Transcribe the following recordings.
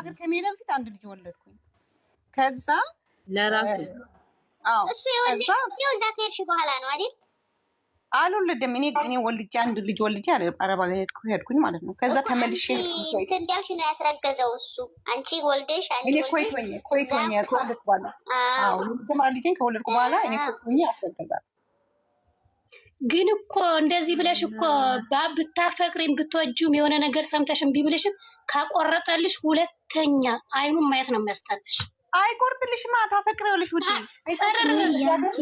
ሀገር ከመሄድ በፊት አንድ ልጅ ወለድኩኝ። ከዛ ለራሱ እሱ የወለደው እዛ ከሄድሽ በኋላ ነው አይደል? አልወለድም። እኔ ወልጄ አንድ ልጅ ወልጄ አረብ ሀገር ሄድኩኝ ማለት ነው። ከዛ ተመልሼ እንዳልሽ ነው ያስረገዘው እሱ። አንቺ ወልደሽ እኔ ኮይቶኝ ከወለድኩ በኋላ የመጀመሪያ ልጄን ከወለድኩ በኋላ እኔ ኮይቶኝ አስረገዛት። ግን እኮ እንደዚህ ብለሽ እኮ ብታፈቅሪም ብትወጂም የሆነ ነገር ሰምተሽ እምቢ ብለሽም ካቆረጠልሽ ሁለተኛ አይኑን ማየት ነው የሚያስጠላሽ። አይቆርጥልሽማ ታፈቅሪዋለሽ ውዴ። ያንቺ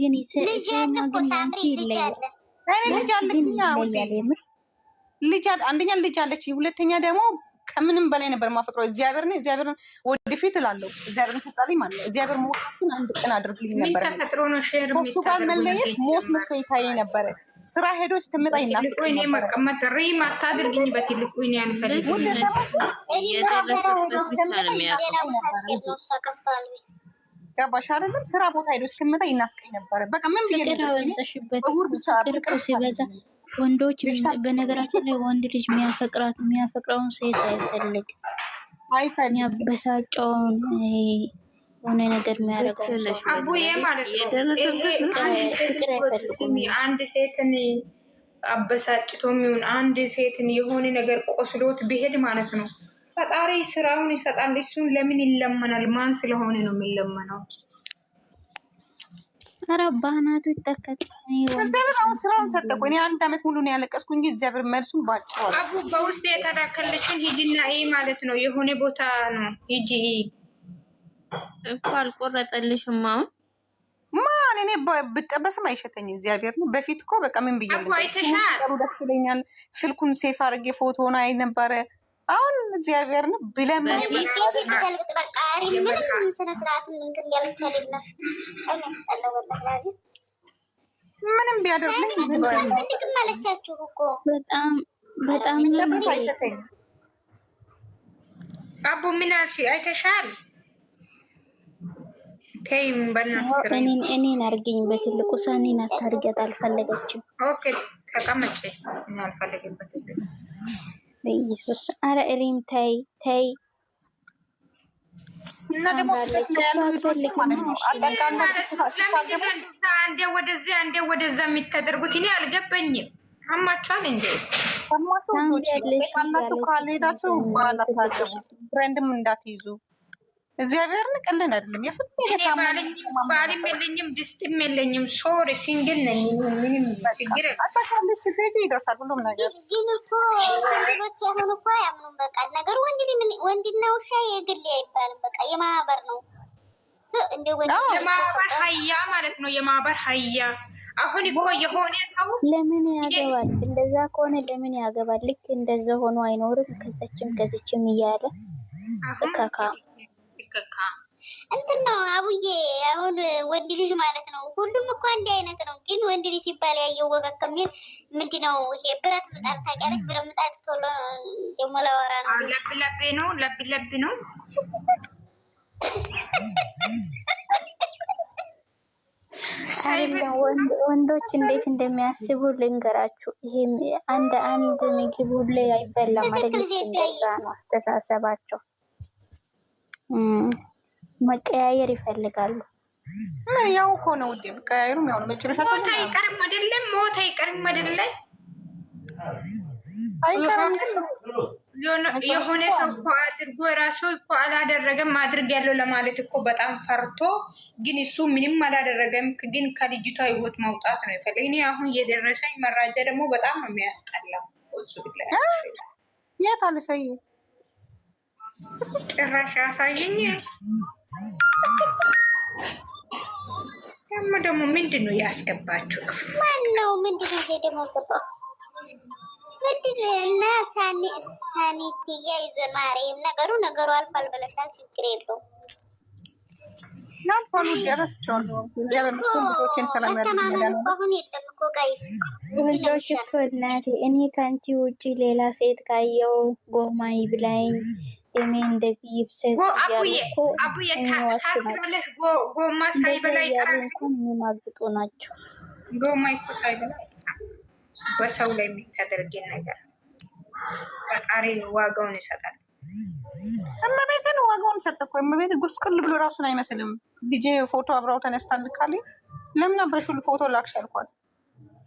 ግን ልጅ ያለ እኮ ሳምሪ ልጅ አለ። እኔ ልጅ አለችኝ። ልጅ አንደኛ ልጅ አለች፣ ሁለተኛ ደግሞ ከምንም በላይ ነበር ማፈቅረው እግዚአብሔርን ወደፊት እላለሁ። እግዚአብሔርን ፈጻለኝ ማለት ነው። እግዚአብሔር ሞትን አንድ ቀን አድርግልኝ ነበር። ምን ተፈጥሮ ነው ሼር እሱ ጋር መለየት ሞት መስሎ ይታየኝ ነበር። ስራ ሄዶ ስትመጣ ይናፍቀኝ እኔ መቀመጥ ሪም አታድርግኝ በትልቁ እኔ አንፈልግ ወደ ገባሽ አይደለም? ስራ ቦታ ሄዶ እስክመጣ ይናፍቀኝ ነበር። በቃ ምን ብዬ ብቻ ፍቅር ሲበዛ ወንዶች በነገራችን ላይ ወንድ ልጅ የሚያፈቅረውን ሴት አይፈልግ የሚያበሳጨውን የሆነ ነገር የሚያደርገው አቡዬ ማለት ነው። አንድ ሴትን አበሳጭቶ የሚሆን አንድ ሴትን የሆነ ነገር ቆስሎት ቢሄድ ማለት ነው ፈጣሪ ስራውን ይሰጣል። እሱን ለምን ይለመናል? ማን ስለሆነ ነው የሚለመነው? ኧረ ባህናቱ ይተከል። እግዚአብሔር አሁን ስራውን ሰጠቆ። እኔ አንድ አመት ሙሉ ነው ያለቀስኩ እንጂ እግዚአብሔር መልሱን ባጭው አቡ በውስጥ የተላከልሽን ሂጂና ማለት ነው የሆነ ቦታ ነው ሂጂ እኮ አልቆረጠልሽም። አሁን ማን እኔ ብጠበስም አይሸተኝም። እግዚአብሔር ነው። በፊት እኮ በቃ ምን ብያለሁ? ደስ ይለኛል። ስልኩን ሴፍ አድርጌ ፎቶውን አይ ነበረ። አሁን እግዚአብሔር ነው ብለም ምንም ቢያደርጉኝ በጣም አቡ ምን አልሽ? አይተሻል? ተይም በእናትሽ እኔን አድርገኝ በትልቁ ሳኔን አታርጊያት። አልፈለገችም። ኦኬ ተቀመጪ። እኔ አልፈለገም በትልቁ በኢየሱስ። አረ እሪም ተይ እና ደግሞ አንዴ ወደዚህ አንዴ ወደዛ የሚታደርጉት እኔ አልገባኝም። አማችኋል እንዴ? ሰማችሁ? ካልሄዳችሁ በኋላ ታገቡ ፍሬንድም እንዳትይዙ። እግዚአብሔርን ቀለን አይደለም። ባልም የለኝም ድስትም የለኝም። ሶሪ ሲንግል ነኝ። ምንም ችግር አታካለሽ ስትሄጂ ይደርሳል ሁሉም ነገር። ግን እኮ ሲንግሎች አሁን እኮ አያምኑም። በቃ ነገሩ ወንድና ውሻ የግል አይባልም። በቃ የማህበር ነው። የማህበር ሀያ ማለት ነው። የማህበር ሀያ አሁን እኮ የሆነ ሰው ለምን ያገባል? እንደዛ ከሆነ ለምን ያገባል? ልክ እንደዛ ሆኖ አይኖርም። ከዚችም እያለ እንትን ነው አቡዬ። አሁን ወንድ ልጅ ማለት ነው ሁሉም እኮ አንድ አይነት ነው። ግን ወንድ ልጅ ሲባል ያየው ወገግ ከሚል ምንድነው ይሄ ብረት ምጣድ ታውቂያለሽ? ብረት ምጣድ ቶሎ ደግሞ ላወራ ነው። ለብ ነው። ወንዶች እንዴት እንደሚያስቡ ልንገራችሁ። ይሄ አንድ ምግብ ሁሌ አይበላም ማለት ነው። አስተሳሰባቸው መቀያየር ይፈልጋሉ። ምን ያው እኮ ነው ውዴ፣ መቀያየሩም ያው ነው። መጨረሻው ሞት አይቀርም አይደለም? ሞት አይቀርም አይደለም? አይቀርም። የሆነ ሰው እኮ አድርጎ ራሱ እኮ አላደረገም አድርግ ያለው ለማለት እኮ በጣም ፈርቶ፣ ግን እሱ ምንም አላደረገም። ግን ከልጅቷ ህይወት መውጣት ነው የፈለገ። እኔ አሁን የደረሰኝ መረጃ ደግሞ በጣም ነው የሚያስጠላው። የት አለ ሰይ ጭራሽ አሳየኝ። ደግሞ ምንድን ነው ያስገባችሁ? ማነው? ምንድን ነው ይሄ ደግሞ ገባው? ምንድን እና ሳኒትያ ይዞን ማርያም ነገሩ አልፏል ብለሻል። ችግር የለውም። ናልፋሉ ደረስቻለሁ። ለምን ሰላም ያደርጋል? አሁን የለም እኮ ጋይስ ወንዶች እኮ እናቴ፣ እኔ ካንቺ ውጪ ሌላ ሴት ካየው ጎማይ ብላኝ ደሜ እንደዚህ ይብሰስ አቡዬ ታስበለሽ ጎማ ሳይበላ ይቀራል እኮ የሚማግጡ ናቸው። ጎማ እኮ ሳይበላ ይቀራል። በሰው ላይ የሚታደርግ ነገር ፈጣሪ ዋጋውን ይሰጣል። ፎቶውን ሰጠ እኮ የምቤት ጉስቅል ብሎ ራሱን አይመስልም። ልጄ ፎቶ አብራው ተነስታልካለኝ። ለምን አብረሽ ሁሉ ፎቶ ላክሽ አልኳት።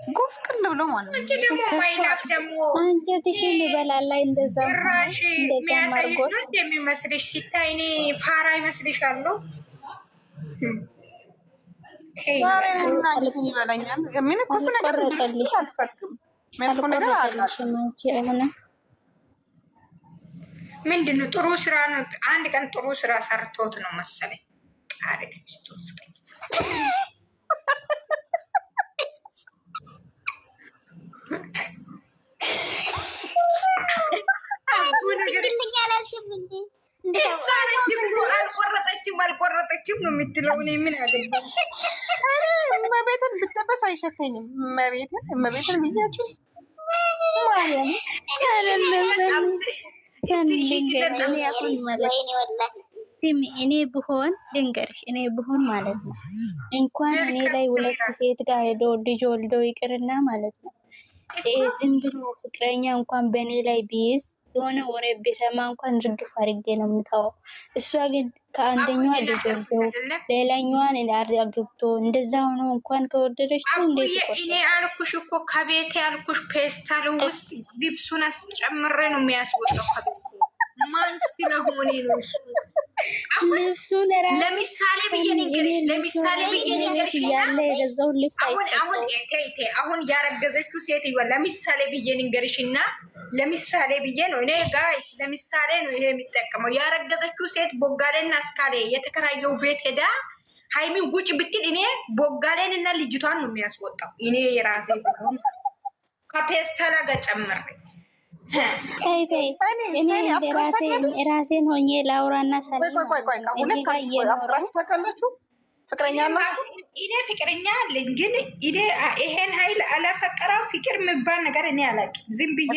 ጉስቅል ብሎ ማለት ነው። አንቺ ደግሞ ማይላክ ደግሞ አንጀትሽን ይበላል ላይ እንደዛ ራሽ የሚያሳይሽ ነው የሚመስልሽ። ሲታይ እኔ ፋራ ይመስልሻለሁ። ዛሬ ምን አንጀትን ይበላኛል? ምን ክፉ ነገር እንደዚህ አልፈልግም። መጥፎ ነገር አላልኩም። ምንድን ነው ጥሩ ስራ ነው። አንድ ቀን ጥሩ ስራ ሰርቶት ነው መሰለኝ አረግች ተወስከኝ አልቆረጠችም ነው የምትለው። እኔ ምን አገባኝ? እመቤትን ብትጠበስ አይሸተኝም። እመቤትን ብያችሁ እኔ ብሆን ድንገርሽ እኔ ብሆን ማለት ነው እንኳን እኔ ላይ ሁለት ሴት ጋር ሄዶ ልጅ ወልዶ ይቅርና ማለት ነው ዝም ብሎ ፍቅረኛ እንኳን በእኔ ላይ ቢይዝ የሆነ ወሬ ቢሰማ እንኳን ርግፍ አድርጌ ነው የምታወው። እሷ ግን ከአንደኛዋ ልጅ ወልዶ ሌላኛዋን አግብቶ እንደዛ ሆኖ እንኳን ከወደደች እንዴት ይቆጣል? እኔ አልኩሽ እኮ ከቤቴ ያልኩሽ ፔስታል ውስጥ ልብሱን አስጨምሬ ነው የሚያስወጣው። ከቤቴ ማን ስለሆነ ነው እሱ ልብሱን ለምሳሌ ብዬ ንገርሽ ያለ የገዛውን ልብስ አሁን ያረገዘችው ሴትዮዋ ለምሳሌ ብዬ ንገርሽና ለምሳሌ ብዬ ነው እኔ ጋር ለምሳሌ ነው ይሄ የሚጠቀመው። ያረገዘችው ሴት ቦጋሌና አስካሌ የተከራየው ቤት ሄዳ ሃይሚ ጉጭ ብትል እኔ ቦጋሌን እና ልጅቷን ነው የሚያስወጣው። እኔ የራሴ ቢሆን ከፔስታላ ጋር ጨምሬ ራሴን ሆኜ ላውራና አፍቅራችሁ ታውቃላችሁ? ፍቅረኛ አላችሁ? እኔ ፍቅረኛ አለኝ፣ ግን እኔ ይሄን ኃይል አላፈቀረው ፍቅር የሚባል ነገር እኔ አላውቅም። ዝም ብዬ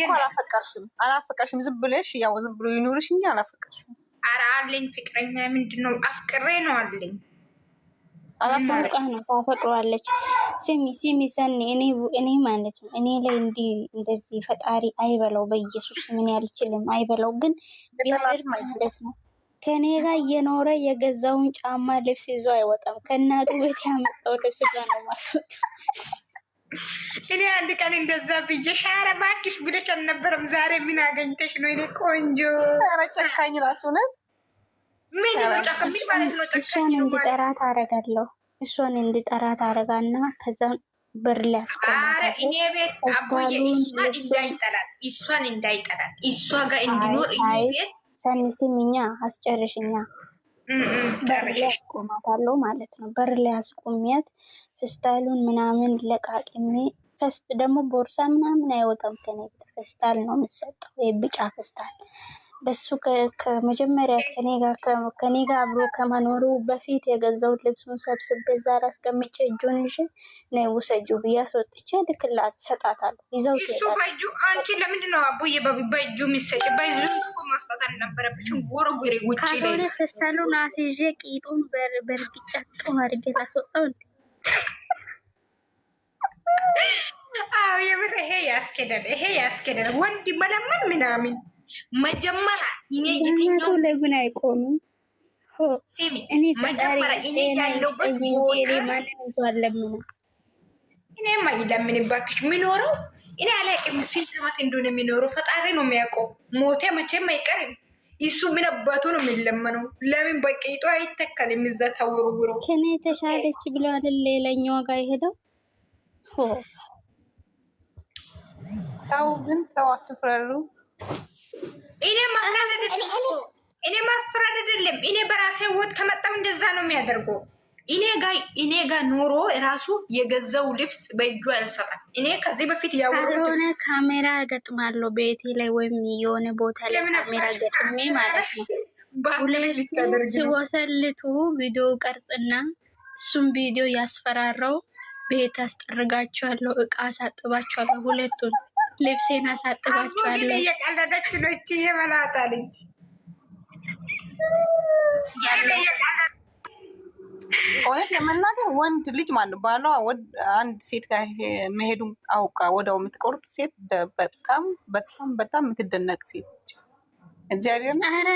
አላፈቀርሽም። ዝም ብለሽ ያው ዝም ብሎ ይኑርሽ እንጂ አላፈቀርሽም። ኧረ አለኝ ፍቅረኛ። ምንድን ነው አፍቅሬ ነው አለኝ። ታፈቅሯለች። ሲሚ ሰኒ እኔ ማለት ነው እኔ ላይ እንደዚህ ፈጣሪ አይበለው፣ በኢየሱስ ምን ያልችልም አይበለው። ግን ቢያደርግ ማለት ነው ከኔ ጋር እየኖረ የገዛውን ጫማ ልብስ ይዞ አይወጣም። ከእናቱ ቤት ያመጣው ልብስ ጋር ነው ማስወጣው። እኔ አንድ ቀን እንደዛ ብዬሽ ኧረ እባክሽ ብለሽ አልነበረም? ዛሬ ምን አገኝተሽ ነው? እኔ ቆንጆ ኧረ ጨካኝ ናችሁ ነት ምን ጨካኝ ማለት ነው? እሷን እንዲጠራት አደርጋለሁ። እሷን እንዲጠራት አደርጋና ከዛ በር ላይ አስቆማታለሁ። እኔ ቤት አቦዬ እሷን እንዳይጠላት እሷ ጋር እንዲኖር እኔ ቤት ሰኒ ስሚኛ አስጨርሽኛ። በር ላይ አስቆማታለሁ ማለት ነው። በር ላይ አስቆሚያት ፍስታሉን ምናምን ለቃቅሜ ደግሞ ቦርሳ ምናምን አይወጣም ከኔ ቤት። ፍስታል ነው የምትሰጠው፣ የቢጫ ፍስታል። በሱ ከመጀመሪያ ከኔ ጋር አብሮ ከመኖሩ በፊት የገዛውን ልብሱን ሰብስቤ ዛሬ አስቀምጬ እጁን ይዤ ነይ ውሰጂው ብዬ አስወጥቼ ልክላት እሰጣታለሁ። ይዘው እሱ በእጁ አንቺ ለምንድን ነው አቦዬ በእጁ የሚሰጭ? በእጁ እኮ ማስጣት አልነበረብሽም። ጎረጎሬ ውጭ ላይ ካልሆነ ፍስታሉን አስይዤ ቂጡን በእርግጫ ጥሩ አድርጌ ላስወጣው እንዴ? አዎ የምር ይሄ ያስኬዳል። ወንድ መለመን ምናምን መጀመሪያ እኔ የትኛው ለምን አይቆምም? ሲሚ እኔ መጀመሪያ እኔ ያለሁበት ቦታ ማንንም ሰው አለምንም። እኔማ ይለምን ባክሽ የሚኖረው እኔ አላውቅም ስንት ዓመት እንደሆነ የሚኖረው ፈጣሪ ነው የሚያውቀው። ሞቴ መቼም አይቀርም። እሱ ምን አባቱ ነው የሚለመነው? ለምን በቂጡ አይተከልም? እዛ ተወርውሮ ከኔ የተሻለች ብለው አይደል ሌላኛዋ ጋር የሄደው። ግን ሰው አትፍረሩ። እኔ ማፍረድ አይደለም። እኔ በራሴ ህይወት ከመጣው እንደዛ ነው የሚያደርገው። እኔ ጋር ኖሮ ራሱ የገዛው ልብስ በእጁ አልሰጣም። እኔ ከዚህ በፊት የሆነ ካሜራ ገጥማለሁ ቤቴ ላይ ወይም የሆነ ቦታ ላይ ካሜራ ገጥሜ ማለት ነው። ሁለቱም ሲወሰልቱ ቪዲዮ ቀርጽና እሱም ቪዲዮ ያስፈራራው ቤት አስጠርጋቸዋለሁ፣ እቃ አሳጥባቸዋለሁ፣ ሁለቱን ልብሴን አሳጥባቸዋለሁ። እየቀለደች ነው እቺ የመላጣ ልጅ። እውነት ለመናገር ወንድ ልጅ ማለት ባሏ አንድ ሴት ጋር መሄዱን አውቃ ወደው የምትቆርጥ ሴት በጣም በጣም በጣም የምትደነቅ ሴት። እግዚአብሔር ኧረ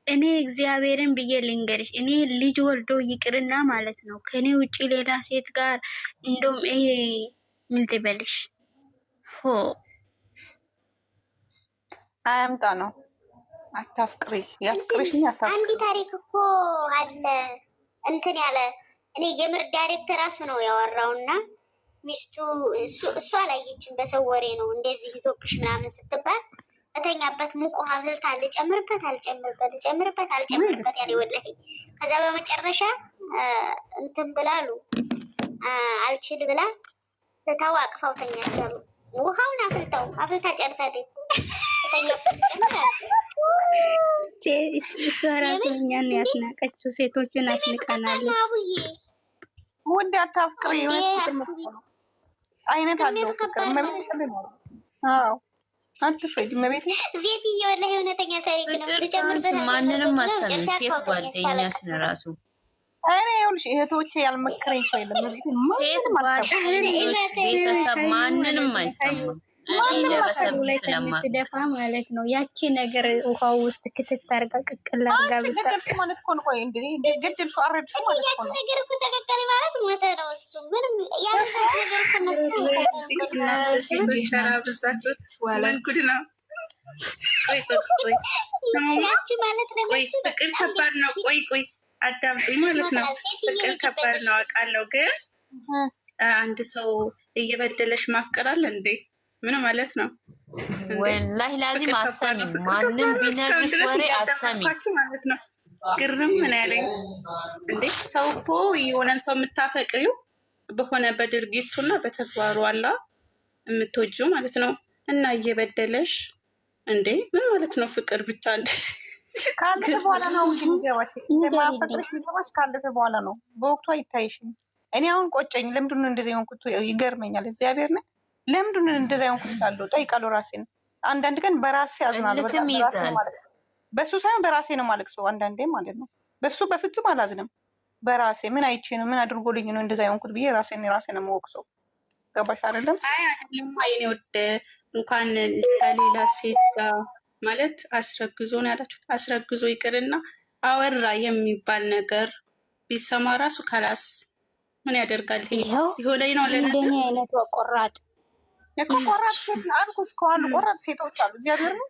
እኔ እግዚአብሔርን ብዬ ልንገርሽ፣ እኔ ልጅ ወልዶ ይቅርና ማለት ነው ከኔ ውጪ ሌላ ሴት ጋር እንደውም ይሄ ምን ትበልሽ ሆ አያምጣ ነው። አታፍቅሪ፣ ያፍቅርሽ አታፍቅሪ። አንድ ታሪክ እኮ አለ እንትን ያለ እኔ የምር ዳይሬክተር ራሱ ነው ያወራውና ሚስቱ እሷ አላየችም፣ በሰው ወሬ ነው እንደዚህ ይዞብሽ ምናምን ስትባል በተኛበት ሙቅ ውሃ አፍልታ ልጨምርበት ያለ ወላሂ። ከዛ በመጨረሻ እንትን ብላሉ አልችል ብላ ትታው አቅፋው ተኛቻሉ። ውሃውን አፍልታ ጨርሳለች። እሷ ራሱ እኛን ያስናቀችው ሴቶችን አስንቀናለች። ውድ አታፍቅሪ አይነት አለው ፍቅር አትፍረጅ። መቤት ዜትዬ ወላሂ እውነተኛ ታሪክ ነው። ልጨምርበት ማንንም አሰሚ ሴት ጓደኛሽ ራሱ እኔ ይኸውልሽ እህቶቼ ያልመከረኝ ሰው የለም። ሴት ጓደኞች ቤተሰብ ማንንም አይሰማም። ስለምትደፋ ማለት ነው። ያቺ ነገር ውሃ ውስጥ ክትት አርጋ ቅቅል አርጋ ገደልሽ ማለት እኮ ነው። ቆይ እንዴ ገደልሽ አረድሽ ማለት እኮ ነው። ያቺ ነገር እኮ ተቀቀለ ማለት ሞተ ነው። እሱ ምንም ያቺ ነገር እኮ ነው። ሴቶች ተራብዛችሁት ዋላን ጉድ ነው። ቆይ ያቺ ማለት ነው። ቆይ ፍቅር ከባድ ነው። ቆይ አዳምጡኝ ማለት ነው። ፍቅር ከባድ ነው አውቃለሁ፣ ግን አንድ ሰው እየበደለሽ ማፍቀር አለ እንዴ? ምን ማለት ነው? ወላሂ ላዚም አሰሚ ማንም ቢነግርሽ ወሬ አሰሚ ማለት ነው። ግርም ምን ያለኝ እንዴ ሰው እኮ የሆነን ሰው የምታፈቅሪው በሆነ በድርጊቱና በተግባሩ አላ የምትወጂው ማለት ነው። እና እየበደለሽ እንዴ ምን ማለት ነው? ፍቅር ብቻ እንደ ካለፈ በኋላ ነው የሚገባሽ። ማፈቅርሽ የሚገባሽ ካለፈ በኋላ ነው። በወቅቱ አይታይሽም። እኔ አሁን ቆጨኝ። ለምንድን ነው እንደዚህ የሆንኩት? ይገርመኛል። እግዚአብሔር ነው ለምንድን ነው እንደዛ የሆንኩት እላለሁ። ጠይቃለሁ ራሴን። አንዳንድ ቀን በራሴ አዝናለሁ። በሱ ሳይሆን በራሴ ነው ማለቅሶ አንዳንዴ ማለት ነው። በሱ በፍጹም አላዝንም። በራሴ ምን አይቼ ነው ምን አድርጎልኝ ነው እንደዛ የሆንኩት ብዬ ራሴን ነው የምወቅሰው። ገባሽ አይደለም? አይ አይደለም። አይኔ ወደ እንኳን ከሌላ ሴት ጋር ማለት አስረግዞ ነው ያላችሁት። አስረግዞ ይቅርና አወራ የሚባል ነገር ቢሰማ ራሱ ከላስ ምን ያደርጋል? ይሄው ላይ ነው ለእንደኛ አይነት ቆራጥ ቆራጥ ሴት አልኩሽ እኮ አሉ። ቆራጥ ሴቶች አሉ። እግዚአብሔር ነው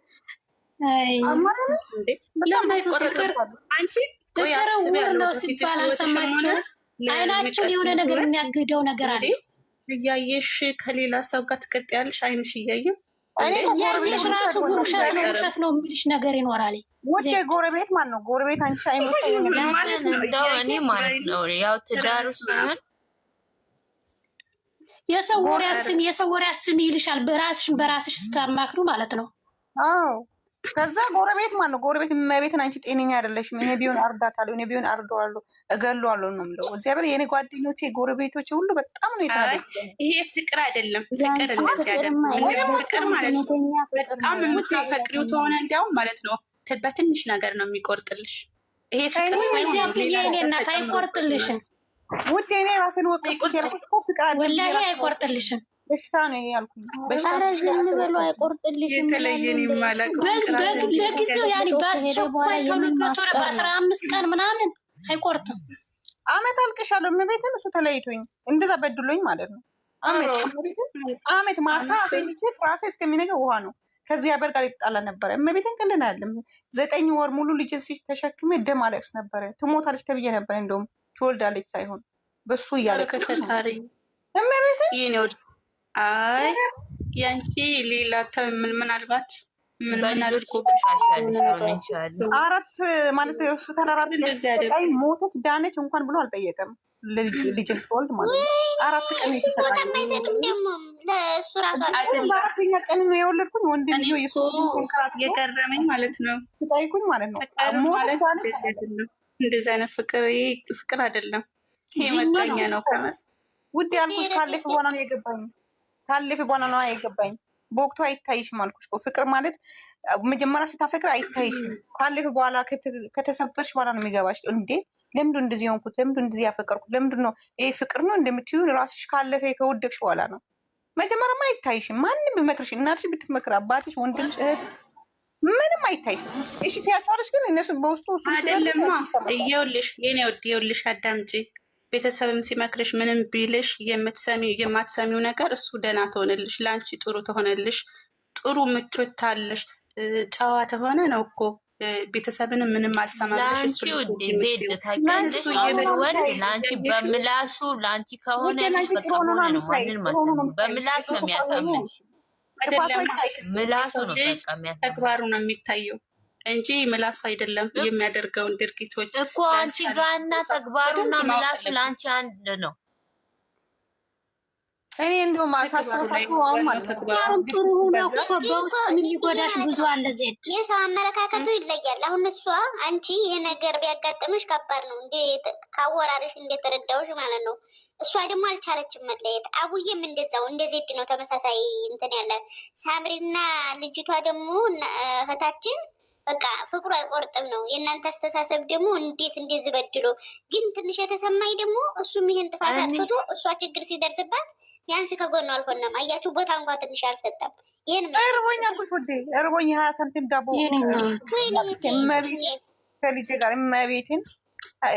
ለምን አይቆረጥም? አንቺ ፍቅር ውር ነው ሲባል አልሰማችሁ? አይናችን የሆነ ነገር የሚያግደው ነገር አለ። እያየሽ ከሌላ ሰው ጋር ትቀጥያለሽ። አይንሽ እያየው እያየሽ ራሱ ውሸት ነው የሚልሽ ነገር ይኖራል። ወደ ጎረቤት ማን ነው ጎረቤት? አንቺ አይሞሽ ማለት ነው። እኔ ማለት ነው ያው ትዳሩ ሲሆን የሰው ወሬ አስሚ ይልሻል። በራስሽ ስታማክሩ ማለት ነው። አዎ ከዛ ጎረቤት ማን ነው ጎረቤት? መቤትን አንቺ ጤነኛ አይደለሽም። እኔ ቢሆን አርዳታለሁ፣ እኔ ቢሆን አርደዋለሁ፣ እገለዋለሁ ነው የምለው። እግዚአብሔር የኔ ጓደኞቼ ጎረቤቶቼ ሁሉ በጣም ነው የተናደዱት። ይሄ ፍቅር አይደለም። ፍቅር እንደዚህ አይደለም። ፍቅር ማለት ነው በጣም የምታፈቅሪው ተሆነ እንዲያውም ማለት ነው በትንሽ ነገር ነው የሚቆርጥልሽ። ይሄ ፍቅር ሳይሆን እናት አይቆርጥልሽም። ውድ እኔ ራስን ወቅት ያልኩሽ እኮ ፍቅር አይደለም። ወላሂ አይቆርጥልሽም። በሽታ ነው ያልኩኝ። ኧረ ዝም ብሎ አይቆርጥልሽም። ለጊዜው ያኔ በአስቸኳይ ቶሎ በ15 ቀን ምናምን አይቆርጥም። አመት አልቅሻለሁ። እመቤትን እሱ ተለይቶኝ እንደዛ በድሎኝ ማለት ነው። አመት ማታ አፈኝቼ ራሴ እስከሚነገ ውሃ ነው ከዚህ አበር ጋር ይጣላ ነበረ። እመቤትን ቅልን አይደለም 9 ወር ሙሉ ልጅ ተሸክሜ ደም አለቅስ ነበረ። ትሞታለች ተብዬ ነበረ። እንደውም ትወልዳለች ሳይሆን በሱ እያለቀሰ እመቤትን ይሄ ነው። አይ ያንቺ ሌላ ምናልባት ምን አድርጎ አራት ማለት ሆስፒታል 4 ቀን ሞተች ዳነች እንኳን ብሎ አልጠየቀም። ልጅ ትወልድ ማለት ነው 4 ቀን በአራተኛ ቀን ነው የወለድኩኝ። ወንድምዮ የገረመኝ ማለት ነው ትጠይቁኝ ማለት ነው ሞተች ዳነች። እንደዚህ አይነት ፍቅር አይደለም። ይሄ መገኛ ነው። ውድ ያልኩሽ ካለፈ በኋላ ነው የገባኝ። ካለፈ በኋላ ነው የገባኝ። በወቅቱ አይታይሽም አልኩሽ እኮ ፍቅር ማለት መጀመሪያ ስታፈቅር አይታይሽም። ካለፈ በኋላ ከተሰበርሽ በኋላ ነው የሚገባሽ። እንዴ ለምንድን እንደዚህ ሆንኩት? ለምንድን እንደዚህ ያፈቀርኩት? ለምንድን ነው ይሄ ፍቅር ነው እንደምትይው? ራስሽ ካለፈ ከወደቅሽ በኋላ ነው መጀመሪያማ አይታይሽም። ማንም ቢመክርሽ፣ እናትሽ ብትመክር፣ አባትሽ፣ ወንድምሽ፣ እህት ምንም አይታይሽም። እሺ ትያቸዋለሽ፣ ግን እነሱ በውስጡ አይደለማ። ይኸውልሽ አዳምጪ። ቤተሰብም ሲመክርሽ ምንም ቢልሽ የማትሰሚው ነገር እሱ ደህና ትሆንልሽ፣ ለአንቺ ጥሩ ትሆንልሽ፣ ጥሩ ምቾት ታለሽ፣ ጨዋ ተሆነ ነው እኮ ቤተሰብን ምንም አልሰማልሽ። እሱ ዜድ ታውቂያለሽ፣ ወንድ ለአንቺ በምላሱ ለአንቺ ከሆነ በቃ ሆነ ነው። ማንን ማሰብ በምላሱ ነው የሚያሳምን፣ ምላሱ ነው በቃ ተግባሩ ነው የሚታየው እንጂ ምላሱ አይደለም። የሚያደርገውን ድርጊቶች እኮ አንቺ ጋርና ተግባሩና ምላሱ ለአንቺ አንድ ነው። እኔ እንደው ማሳሰባችሁ አሁን ማለት ነው ጥሩ ነው እኮ በውስጥ ምን ሊጎዳሽ ብዙ አለ። ዜድ የሰው አመለካከቱ ይለያል። አሁን እሷ አንቺ ይሄ ነገር ቢያጋጥምሽ ከባድ ነው እንዴ ካወራርሽ እንደተረዳውሽ ማለት ነው። እሷ ደግሞ አልቻለችም መለየት። አቡዬም እንደዛው እንደ ዜድ ነው ተመሳሳይ እንትን ያለ። ሳምሪና ልጅቷ ደግሞ እህታችን በቃ ፍቅሩ አይቆርጥም ነው። የእናንተ አስተሳሰብ ደግሞ እንዴት በድሎ ግን ትንሽ የተሰማኝ ደግሞ እሱም ይሄን ጥፋት አጥፍቶ እሷ ችግር ሲደርስባት ቢያንስ ከጎኑ አልሆነም። አያችሁ ቦታ እንኳን ትንሽ አልሰጠም። ይሄን እርቦኛ ኩሽ ወዴ እርቦኛ 20 ሳንቲም ዳቦ ከልጄ ጋር መቤቴን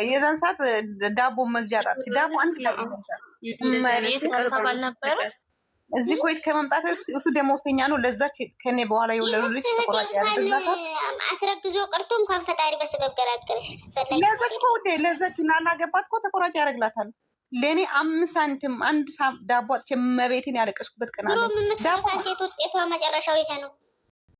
የዛን ሰዓት ዳቦ መግዣ ጣች ዳቦ አንድ ተሰባል ነበረ። እዚህ ኮይት ከመምጣት እሱ ደሞዝተኛ ነው። ለዛች ከኔ በኋላ የወለዱ ልጅ ተቆራጭ ያደርጋታል። አስረግዞ ቀርቶ እንኳን ፈጣሪ በሰበብ ገላገለሽ አስፈላጊ ለዛች ኮዴ ለዛች ላላገባት እኮ ተቆራጭ ያደርግላታል። ለኔ 5 ሳንቲም አንድ ዳቦ አጥቼ መቤቴን ያለቀስኩበት ቀን አለ። ዳቦ ሴት ውጤቷ መጨረሻው ይሄ ነው።